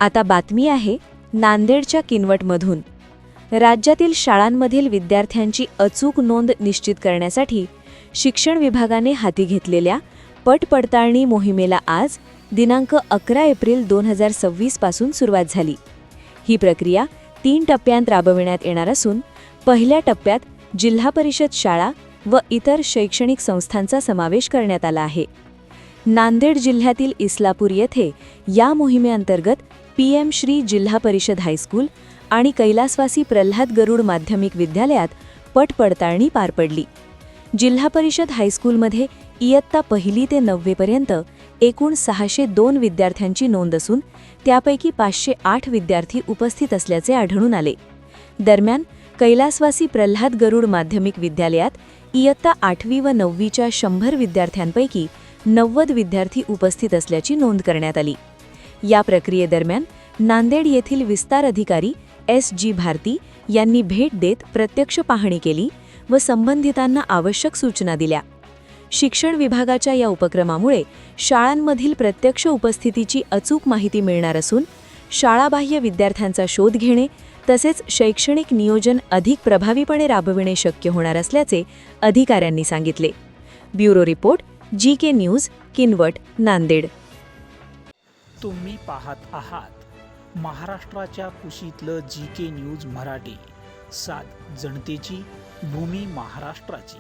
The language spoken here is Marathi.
आता बातमी आहे नांदेडच्या किनवटमधून। राज्यातील शाळांमधील विद्यार्थ्यांची अचूक नोंद निश्चित करण्यासाठी शिक्षण विभागाने हाती घेतलेल्या पट पडताळणी मोहिमेला आज दिनांक 11 एप्रिल 2026 पासून सुरुवात झाली। ही प्रक्रिया 3 टप्प्यांत राबविण्यात येणार असून पहिल्या टप्प्यात जिल्हा परिषद शाळा व इतर शैक्षणिक संस्थांचा समावेश करण्यात आला आहे। नांदेड जिल्ह्यातील इस्लापूर येथे या मोहिमेअंतर्गत PM श्री जिल्हा परिषद हायस्कूल आणि कैलासवासी प्रल्हाद गरुड माध्यमिक विद्यालयात पट पडताळणी पार पडली। जिल्हा परिषद हायस्कूलमध्ये इयत्ता 1 ते 9 पर्यंत एकूण 602 विद्यार्थ्यांची नोंद असून त्यापैकी 508 विद्यार्थी उपस्थित असल्याचे आढळून आले। दरम्यान कैलासवासी प्रल्हाद गरुड माध्यमिक विद्यालयात इयत्ता 8वी व 9वीच्या 100 विद्यार्थ्यांपैकी 90 विद्यार्थी उपस्थित असल्याची नोंद करण्यात आली। या प्रक्रियेदरम्यान नांदेड येथील विस्तार अधिकारी SG भारती यांनी भेट देत प्रत्यक्ष पाहणी केली व संबंधितांना आवश्यक सूचना दिल्या। शिक्षण विभागाच्या या उपक्रमामुळे शाळांमधील प्रत्यक्ष उपस्थितीची अचूक माहिती मिळणार असून शाळाबाह्य विद्यार्थ्यांचा शोध घेणे तसेच शैक्षणिक नियोजन अधिक प्रभावीपणे राबविणे शक्य होणार असल्याचे अधिकाऱ्यांनी सांगितले। Bureau report GK news, Kinwat, Nanded. तुम्ही पाहत आहात महाराष्ट्राच्या कुशीतलं GK न्यूज मराठी, सात जनतेची, भूमी महाराष्ट्राची।